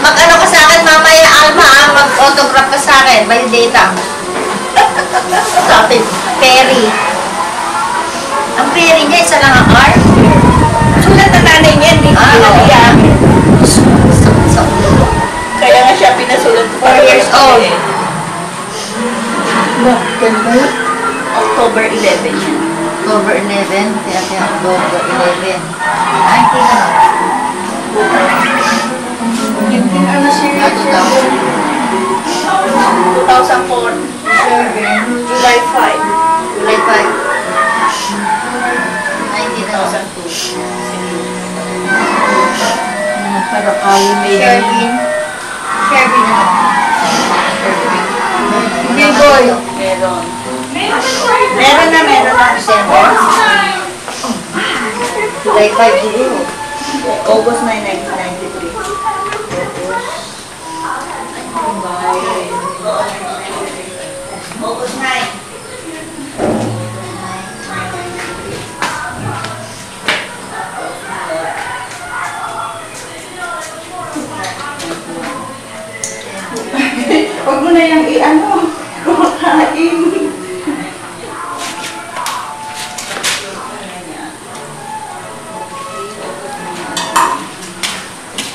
Mag-ano ka sa akin mamaya, Alma, mag-autograph ka sa akin, by data. Sa atin, Perry. Ang Perry niya, isa lang ang R. Sulat na nanay niya, hindi ko pinag-iyak. Sa ulo. Kaya nga siya pinasulat ko. 4 years old. October 11 yan. October 11, kaya October 11. Ay, hindi na. Ano siya? 2004. July 5. July 5. 2002. Pero kali may Sherwin. Sherwin ano? Hindi boy. Meron. Meron na December. July 5 siguro. August 9, 1993. August 9. Huwag mo na yung i-ano, kumakain.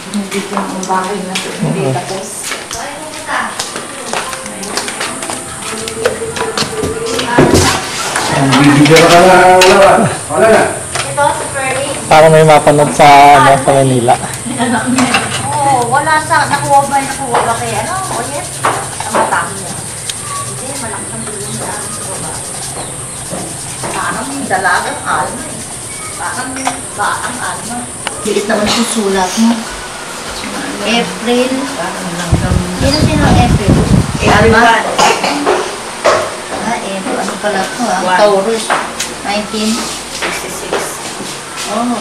Hindi ko ang bakit na ito. Hindi tapos. Ang bibigyan ka na wala na. Ito, sa Perry. Para may mapanood sa, sa Manila. Oo, wala sa, nakuha ba kay ano? O yes? Sa mata niya. Hindi, malakas ang bulong sa akin sa baba. Parang dalagang alma eh. Parang batang alma. Liit naman yung sulat mo. April. Sino ang April? Alma? Ano pala ito ah? Taurus. 1966. Oh.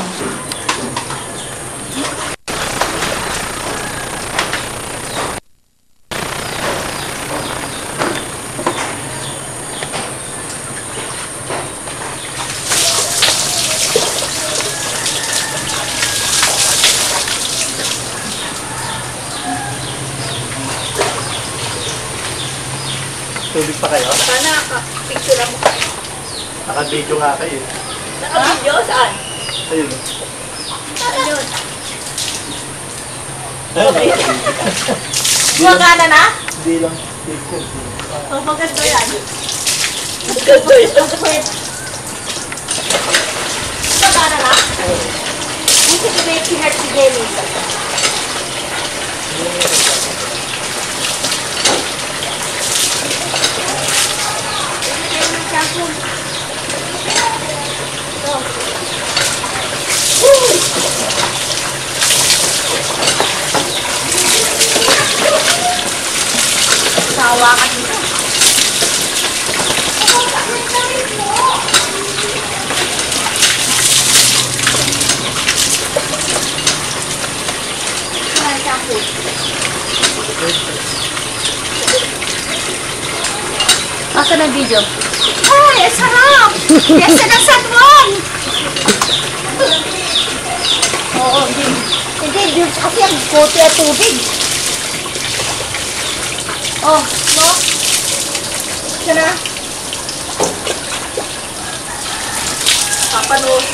Tubig pa kayo? Sana picture mo. Naka-video nga kayo. Naka-video? Saan? Ayun. Ayun. Gumagana na? Hindi lang. Picture. Oh, maganda yan. Maganda yan. Gumagana na? Hindi ko may pinart si Jenny. Sawa ka dito. Asan ang video? Ay, sarap! Yes, sinasan mo! Oo, hindi, kasi ang kote at tubig. Oh, no? Sana? Papanood.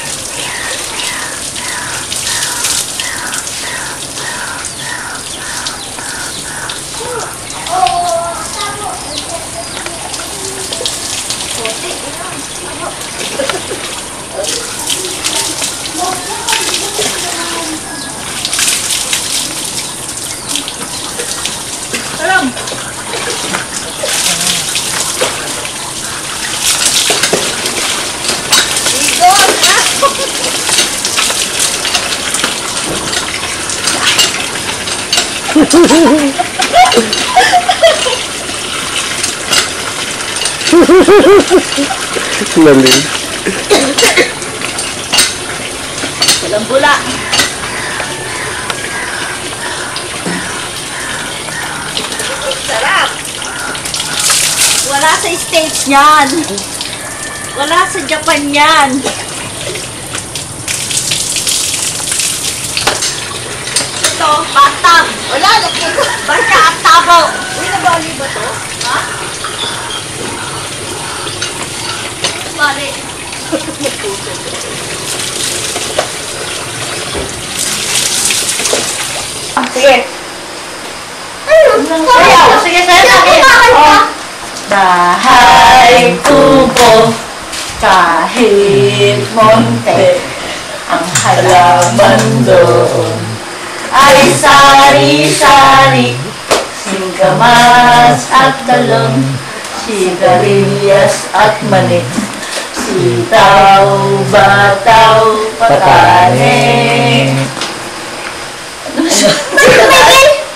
Alam! Lalim. Walang bula. Sarap! Wala sa States yan. Wala sa Japan yan. Ito. bathtub. Wala, nakikita. Barka at tabo. Uy, nabali ba to? Ha? Bali. Sige. Sayaw. Sige, sayaw. Oh. Bahay kubo, kahit monte, ang halaman doon ay sari-sari, singkamas at talong, sigarilyas at mani, sitaw, bataw, patane,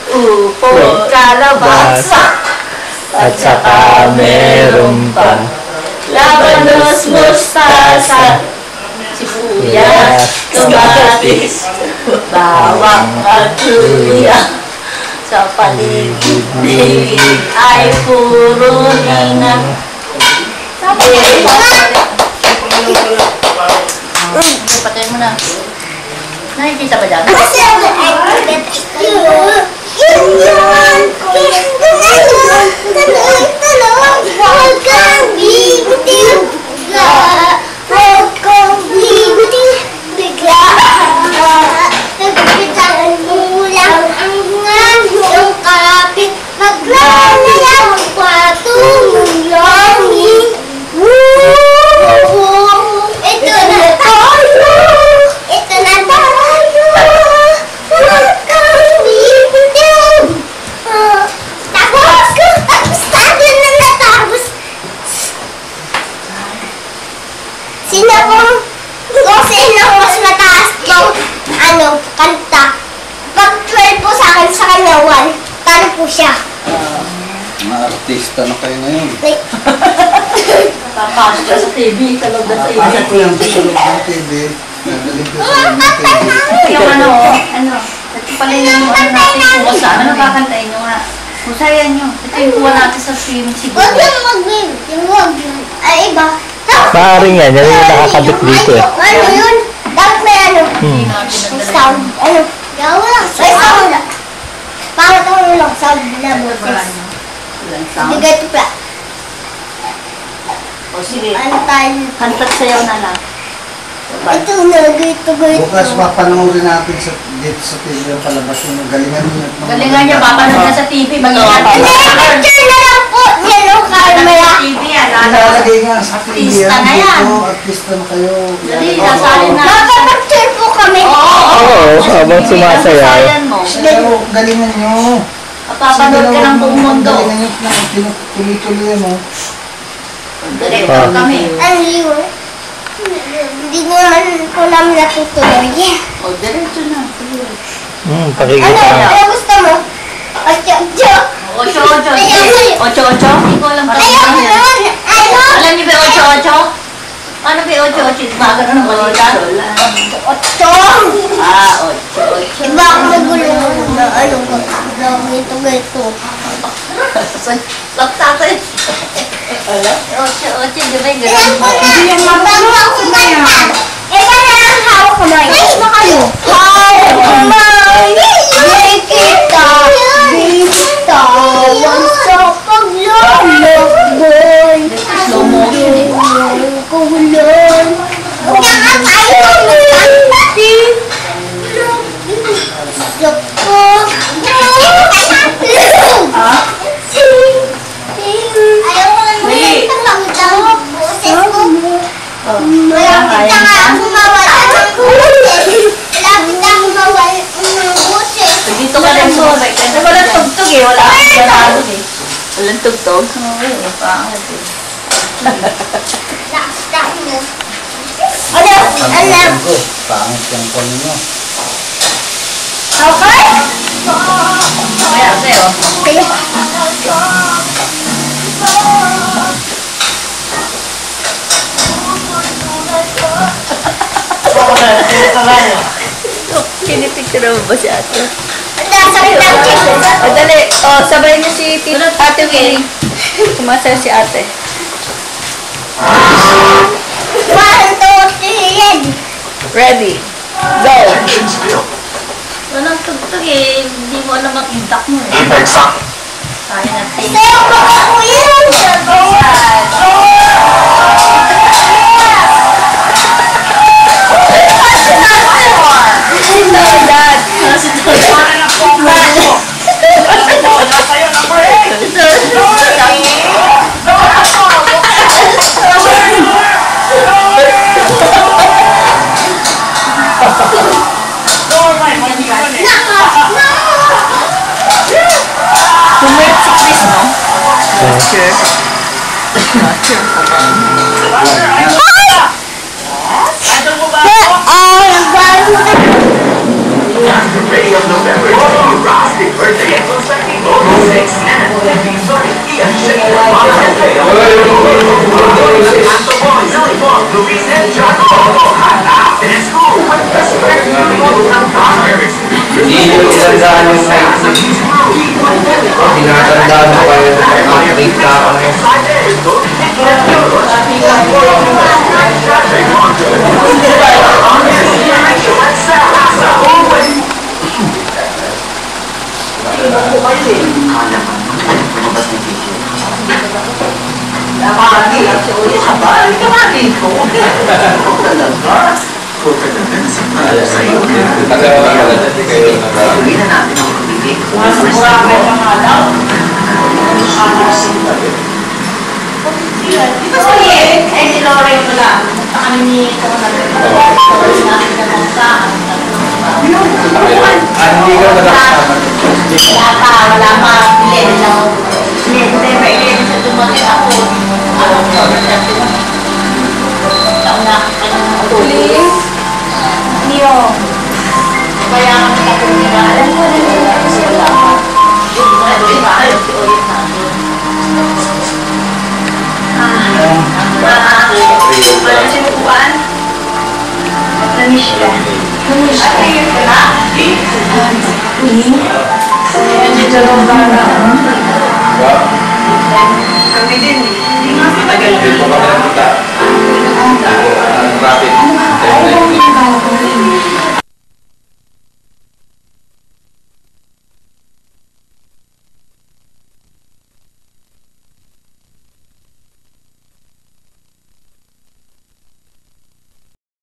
upo, kalabasa, at saka meron pa labanos, mustasa, sibuyas, kamatis, bawang at luya. Sa paligid ay puro ninang. Patay mo na. Nakikita ba dyan? Kasi I forget you. Yun. Tanong. Huwag kang bibitin bigla. Huwag kang bibitin bigla. Nagpitan mo lang ang iyong kapit. Maglalayang patulong langit. Ito na tayo. Ito na tayo. Huwag kang bibitin. Tapos tayo na natapos. Sino mas mataas ng kanta? Pag 12 po sa akin, sa kanya 1. Talo po siya. Mga artista na kayo ngayon. Like, Papasok ka sa TV, sa loob ng TV. Pasok ko yung tulog ng TV. Nagaling ko sa yung TV. Yung ito pala yung natin kuha sa ano, kakantayin nyo nga. Kusayan nyo. Ito yung kuha natin sa film siguro. huwag lang mag-win. Yung huwag yun. Ay, iba. Maaaring yan. Yan yung nakakabit dito eh. Ano yun? Dapat may ano? Hindi natin May nagdala. sound. Ano? Yawa lang. May sound. Pangat ako lang sound na boses. Hindi ganito pala. O sige, Ano tayo? kanta't sayaw na lang. Ito na, ganito. Bukas papanoorin natin dito sa TV yung palabas yung galingan niyo. Galingan niya, papanood na sa TV. Mag-ingat ka. Hindi, picture na lang po. Yan o, camera. Sa TV yan. Ilalagay nga sa TV Artista na yan. dito. Artista na kayo. Dali, nasalin na. Magpa-picture po kami. Oo, habang sumasayaw. Nasayan mo. Pero galingan niyo. Papanood ka ng buong mundo. Galingan niyo na tuloy-tuloy mo. Director kami. Ano yun? Hindi naman po namin natutuloy. O, diretso na. Ano? Pakikita. Ano gusto mo? Ocho-ocho. Ocho-ocho. Ocho-ocho? Hindi ko alam pa. Ayaw ko naman. Ayaw. Alam niyo ba yung ocho-ocho? Ano ba yung ocho-ocho? Diba ganun ang balita? Ocho. Ah, ocho-ocho. Iba ako nagulong na ano ko. Ganito. Laktatay. Ocho-ocho, di ba yung Ilan ganun? po na. Ibang ako kanta. Iba na lang hawak kamay. Ay, ba kayo? Hawak kamay. Di kita. Bista. Sa paglalakbay. Slow motion eh. Kulan. Kaya nga tayo magkakati. Loko. Ayaw ko lang Dali. magkakita. Boses ko. Malapit na nga ako mawala ng boses. Malapit na ako mawala ng boses. Dito ka rin mo. Kasi walang tugtog eh. Wala kang ganalog eh. Walang tugtog? Oo, pangit eh. Laktak mo. Ano? Alam. Pangit yung kwan niyo. Okay? Kaya sa'yo. Kaya. Pinipicture mo ba si ate? Nasa plastic. O, dali. O, sabay niyo si Ate Winnie. Kumasayaw si ate. 1, 2, 3, ready. Ready. Go. Walang tugtog eh. na matintak mo eh. Kaya na taste. Sa'yo ko ako yan. Tumit si Chris, no? Hindi nyo tinandaan yung night. Tinatandaan mo kayo na makikita ka ngayon. Ito sa eh, si Lorraine ko lang. Sa kami ni ito ko natin. Natin na kung saan. Hindi ka nakasama. Wala pa. Hindi, may sa dumating ako. Taon na Please? Niyo. Kaya kami katumira. Alam ko na nila kasi wala pa. Yung diba, si ulit natin. Ano sinukuan? Namiss siya. Namiss siya. Ay, yun pala. Ayan, dito lang para. Kami din. Hindi nga matagal. Dito ka na punta.